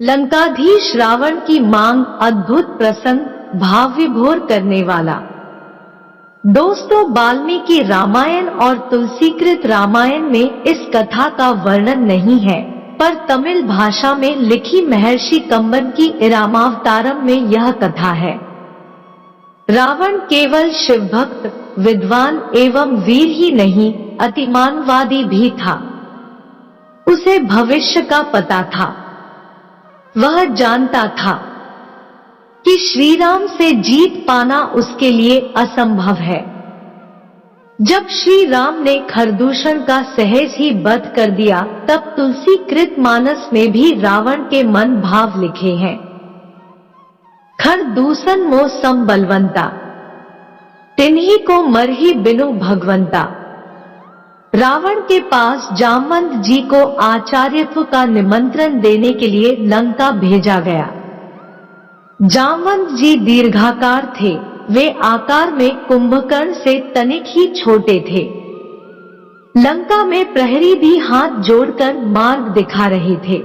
लंकाधीश रावण की मांग अद्भुत प्रसंग, भाव विभोर करने वाला। दोस्तों, वाल्मीकि रामायण और तुलसीकृत रामायण में इस कथा का वर्णन नहीं है, पर तमिल भाषा में लिखी महर्षि कंबन की रामावतारम में यह कथा है। रावण केवल शिवभक्त, विद्वान एवं वीर ही नहीं, अतिमानवादी भी था। उसे भविष्य का पता था। वह जानता था कि श्री राम से जीत पाना उसके लिए असंभव है। जब श्री राम ने खरदूषण का सहज ही वध कर दिया, तब तुलसीकृत मानस में भी रावण के मन भाव लिखे हैं। खरदूषण मोह सम बलवंता, तिन्ही को मरही बिनु भगवंता। रावण के पास जामवंत जी को आचार्यत्व का निमंत्रण देने के लिए लंका भेजा गया। जामवंत जी दीर्घाकार थे। वे आकार में कुंभकर्ण से तनिक ही छोटे थे। लंका में प्रहरी भी हाथ जोड़कर मार्ग दिखा रहे थे।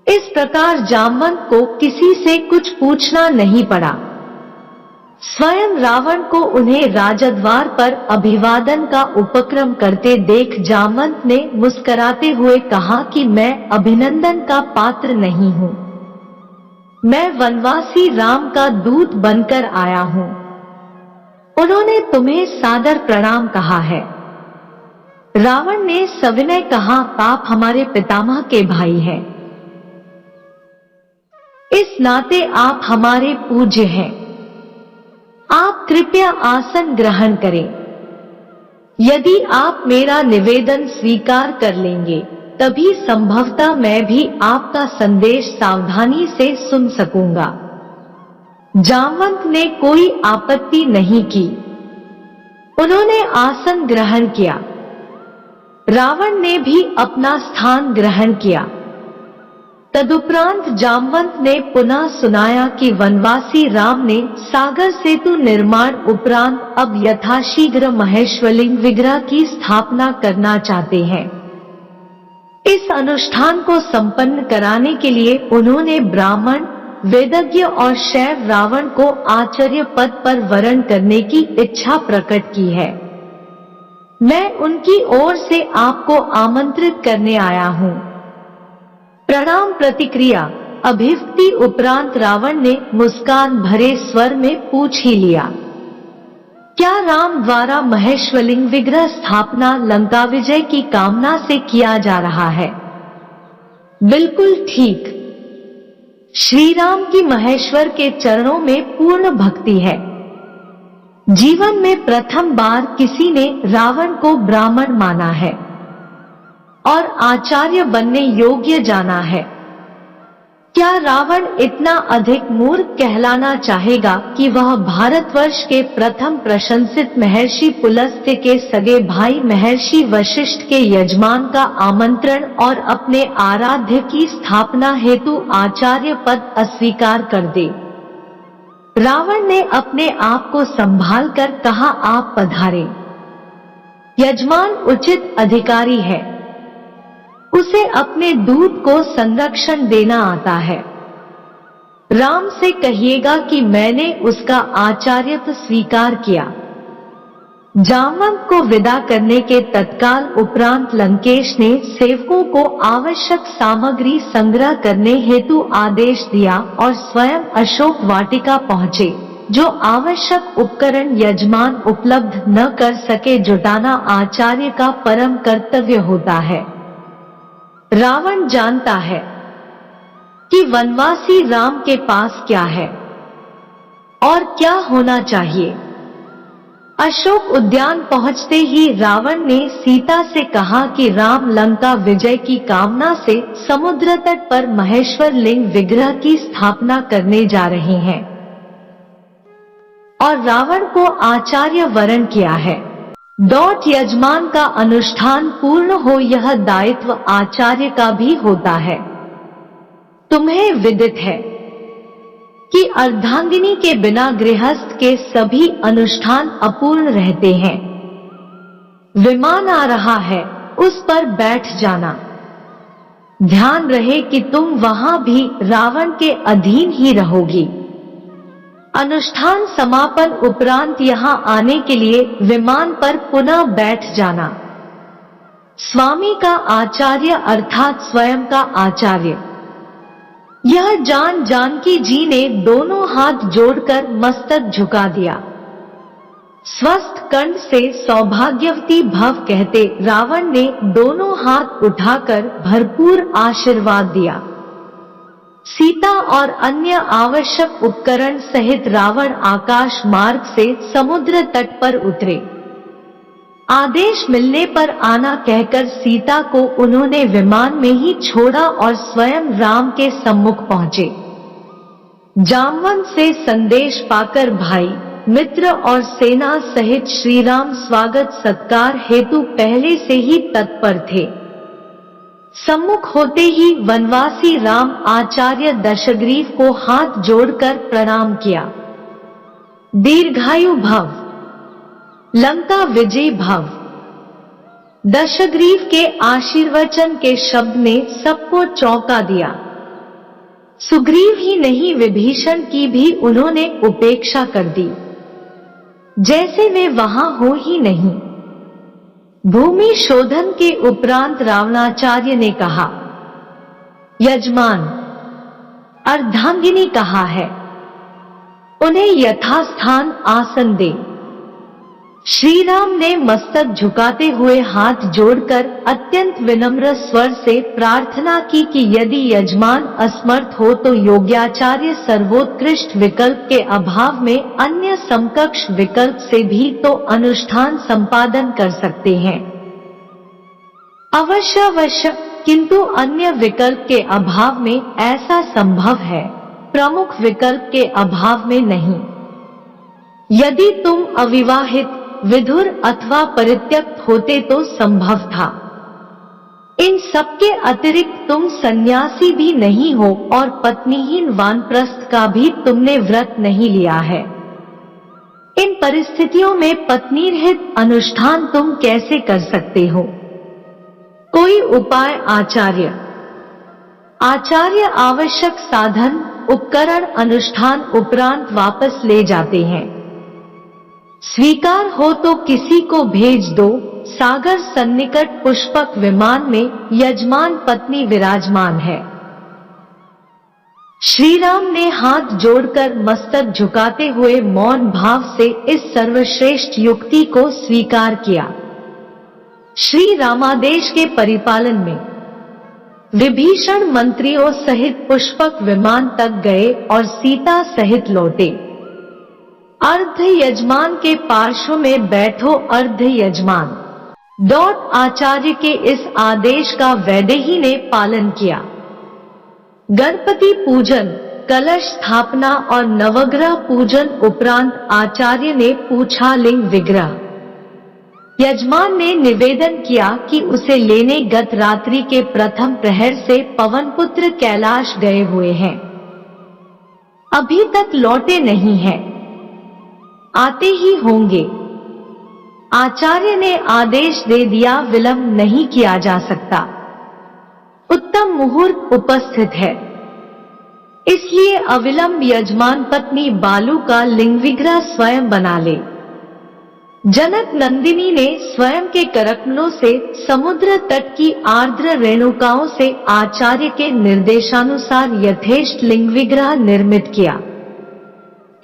इस प्रकार जामवंत को किसी से कुछ पूछना नहीं पड़ा। स्वयं रावण को उन्हें राजद्वार पर अभिवादन का उपक्रम करते देख जामवंत ने मुस्कुराते हुए कहा कि मैं अभिनंदन का पात्र नहीं हूँ। मैं वनवासी राम का दूत बनकर आया हूँ। उन्होंने तुम्हें सादर प्रणाम कहा है। रावण ने सविनय कहा, आप हमारे पितामह के भाई हैं। इस नाते आप हमारे पूज्य हैं। आप कृपया आसन ग्रहण करें। यदि आप मेरा निवेदन स्वीकार कर लेंगे, तभी संभवतः मैं भी आपका संदेश सावधानी से सुन सकूंगा। जामवंत ने कोई आपत्ति नहीं की। उन्होंने आसन ग्रहण किया। रावण ने भी अपना स्थान ग्रहण किया। तदुपरांत जामवंत ने पुनः सुनाया कि वनवासी राम ने सागर सेतु निर्माण उपरांत अब यथाशीघ्र महेश्वरलिंग विग्रह की स्थापना करना चाहते हैं। इस अनुष्ठान को संपन्न कराने के लिए उन्होंने ब्राह्मण, वेदज्ञ और शैव रावण को आचार्य पद पर वरण करने की इच्छा प्रकट की है। मैं उनकी ओर से आपको आमंत्रित करने आया हूँ। प्रणाम प्रतिक्रिया अभिव्यक्ति उपरांत रावण ने मुस्कान भरे स्वर में पूछ ही लिया, क्या राम द्वारा महेश्वरलिंग विग्रह स्थापना लंका विजय की कामना से किया जा रहा है? बिल्कुल ठीक। श्री राम की महेश्वर के चरणों में पूर्ण भक्ति है। जीवन में प्रथम बार किसी ने रावण को ब्राह्मण माना है और आचार्य बनने योग्य जाना है। क्या रावण इतना अधिक मूर्ख कहलाना चाहेगा कि वह भारतवर्ष के प्रथम प्रशंसित महर्षि पुलस्त्य के सगे भाई महर्षि वशिष्ठ के यजमान का आमंत्रण और अपने आराध्य की स्थापना हेतु आचार्य पद अस्वीकार कर दे? रावण ने अपने आप को संभाल कर कहा, आप पधारे। यजमान उचित अधिकारी है। उसे अपने दूत को संरक्षण देना आता है। राम से कहिएगा कि मैंने उसका आचार्यत्व स्वीकार किया। जामवंत को विदा करने के तत्काल उपरांत लंकेश ने सेवकों को आवश्यक सामग्री संग्रह करने हेतु आदेश दिया और स्वयं अशोक वाटिका पहुंचे। जो आवश्यक उपकरण यजमान उपलब्ध न कर सके, जुटाना आचार्य का परम कर्तव्य होता है। रावण जानता है कि वनवासी राम के पास क्या है और क्या होना चाहिए। अशोक उद्यान पहुंचते ही रावण ने सीता से कहा कि राम लंका विजय की कामना से समुद्र तट पर महेश्वरलिंग विग्रह की स्थापना करने जा रहे हैं और रावण को आचार्य वरण किया है। यजमान का अनुष्ठान पूर्ण हो, यह दायित्व आचार्य का भी होता है। तुम्हें विदित है कि अर्धांगिनी के बिना गृहस्थ के सभी अनुष्ठान अपूर्ण रहते हैं। विमान आ रहा है, उस पर बैठ जाना। ध्यान रहे कि तुम वहां भी रावण के अधीन ही रहोगी। अनुष्ठान समापन उपरांत यहाँ आने के लिए विमान पर पुनः बैठ जाना। स्वामी का आचार्य अर्थात स्वयं का आचार्य। यह जान जानकी जी ने दोनों हाथ जोड़कर मस्तक झुका दिया। स्वस्थ कंठ से सौभाग्यवती भव कहते रावण ने दोनों हाथ उठाकर भरपूर आशीर्वाद दिया। सीता और अन्य आवश्यक उपकरण सहित रावण आकाश मार्ग से समुद्र तट पर उतरे। आदेश मिलने पर आना कहकर सीता को उन्होंने विमान में ही छोड़ा और स्वयं राम के सम्मुख पहुंचे। जामवंत से संदेश पाकर भाई, मित्र और सेना सहित श्री राम स्वागत सत्कार हेतु पहले से ही तत्पर थे। सम्मुख होते ही वनवासी राम आचार्य दशग्रीव को हाथ जोड़कर प्रणाम किया। दीर्घायु भव, लंका विजय भव। दशग्रीव के आशीर्वचन के शब्द ने सबको चौंका दिया। सुग्रीव ही नहीं, विभीषण की भी उन्होंने उपेक्षा कर दी, जैसे वे वहां हो ही नहीं। भूमि शोधन के उपरांत रावणाचार्य ने कहा, यजमान, अर्धांगिनी कहा है, उन्हें यथास्थान आसन दे। श्री राम ने मस्तक झुकाते हुए हाथ जोड़कर अत्यंत विनम्र स्वर से प्रार्थना की कि यदि यजमान असमर्थ हो तो योग्याचार्य सर्वोत्कृष्ट विकल्प के अभाव में अन्य समकक्ष विकल्प से भी तो अनुष्ठान संपादन कर सकते हैं। अवश्य, किंतु अन्य विकल्प के अभाव में ऐसा संभव है, प्रमुख विकल्प के अभाव में नहीं। यदि तुम अविवाहित, विधुर अथवा परित्यक्त होते तो संभव था। इन सबके अतिरिक्त तुम सन्यासी भी नहीं हो और पत्नीहीन वानप्रस्थ का भी तुमने व्रत नहीं लिया है। इन परिस्थितियों में पत्नी रहित अनुष्ठान तुम कैसे कर सकते हो? कोई उपाय आचार्य। आचार्य आवश्यक साधन, उपकरण अनुष्ठान उपरांत वापस ले जाते हैं। स्वीकार हो तो किसी को भेज दो। सागर सन्निकट पुष्पक विमान में यजमान पत्नी विराजमान है। श्री राम ने हाथ जोड़कर मस्तक झुकाते हुए मौन भाव से इस सर्वश्रेष्ठ युक्ति को स्वीकार किया। श्री रामादेश के परिपालन में विभीषण मंत्रियों सहित पुष्पक विमान तक गए और सीता सहित लौटे। अर्ध यजमान के पार्श्व में बैठो अर्ध यजमान। आचार्य के इस आदेश का वैदेही ने पालन किया। गणपति पूजन, कलश स्थापना और नवग्रह पूजन उपरांत आचार्य ने पूछा लिंग विग्रह। यजमान ने निवेदन किया कि उसे लेने गत रात्रि के प्रथम प्रहर से पवनपुत्र कैलाश गए हुए हैं, अभी तक लौटे नहीं हैं, आते ही होंगे। आचार्य ने आदेश दे दिया, विलंब नहीं किया जा सकता। उत्तम मुहूर्त उपस्थित है, इसलिए अविलंब यजमान पत्नी बालू का लिंग विग्रह स्वयं बना ले। जनक नंदिनी ने स्वयं के करकमलों से समुद्र तट की आर्द्र रेणुकाओं से आचार्य के निर्देशानुसार यथेष्ट लिंग विग्रह निर्मित किया।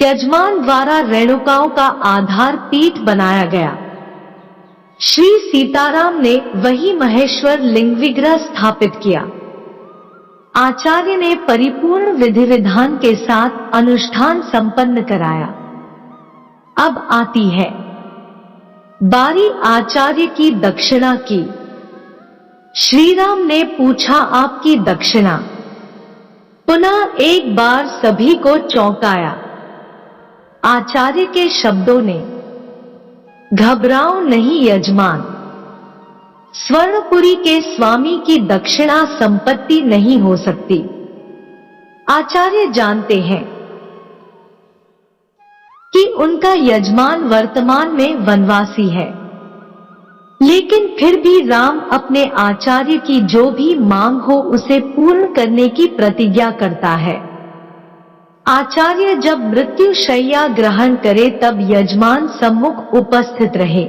यजमान द्वारा रेणुकाओं का आधार पीठ बनाया गया। श्री सीताराम ने वही महेश्वर लिंग विग्रह स्थापित किया। आचार्य ने परिपूर्ण विधि विधान के साथ अनुष्ठान संपन्न कराया। अब आती है बारी आचार्य की दक्षिणा की। श्री राम ने पूछा, आपकी दक्षिणा? पुनः एक बार सभी को चौंकाया। आचार्य के शब्दों ने, घबराओ नहीं यजमान, स्वर्णपुरी के स्वामी की दक्षिणा संपत्ति नहीं हो सकती। आचार्य जानते हैं कि उनका यजमान वर्तमान में वनवासी है। लेकिन फिर भी राम अपने आचार्य की जो भी मांग हो उसे पूर्ण करने की प्रतिज्ञा करता है। आचार्य जब मृत्यु शैया ग्रहण करे तब यजमान सम्मुख उपस्थित रहे।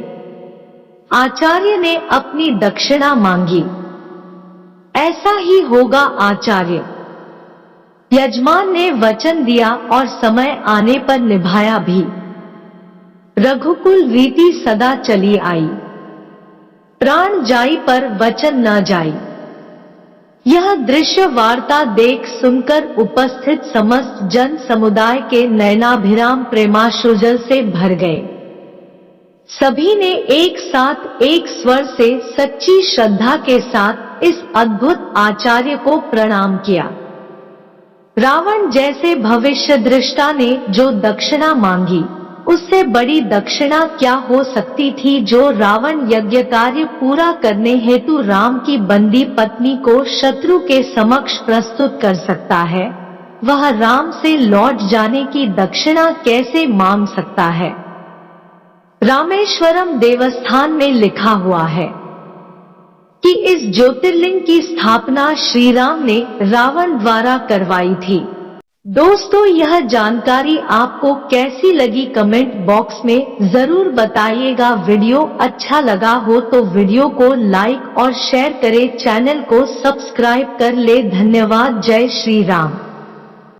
आचार्य ने अपनी दक्षिणा मांगी। ऐसा ही होगा आचार्य। यजमान ने वचन दिया और समय आने पर निभाया भी। रघुकुल रीति सदा चली आई। प्राण जाई पर वचन न जाई। यह दृश्य वार्ता देख सुनकर उपस्थित समस्त जन समुदाय के नयनाभिराम प्रेमाश्रुजल से भर गए। सभी ने एक साथ एक स्वर से सच्ची श्रद्धा के साथ इस अद्भुत आचार्य को प्रणाम किया। रावण जैसे भविष्यद्रष्टा ने जो दक्षिणा मांगी, उससे बड़ी दक्षिणा क्या हो सकती थी जो रावण यज्ञ कार्य पूरा करने हेतु राम की बंदी पत्नी को शत्रु के समक्ष प्रस्तुत कर सकता है, वह राम से लौट जाने की दक्षिणा कैसे मांग सकता है। रामेश्वरम देवस्थान में लिखा हुआ है कि इस ज्योतिर्लिंग की स्थापना श्री राम ने रावण द्वारा करवाई थी। दोस्तों, यह जानकारी आपको कैसी लगी कमेंट बॉक्स में जरूर बताइएगा। वीडियो अच्छा लगा हो तो वीडियो को लाइक और शेयर करें, चैनल को सब्सक्राइब कर ले। धन्यवाद। जय श्री राम।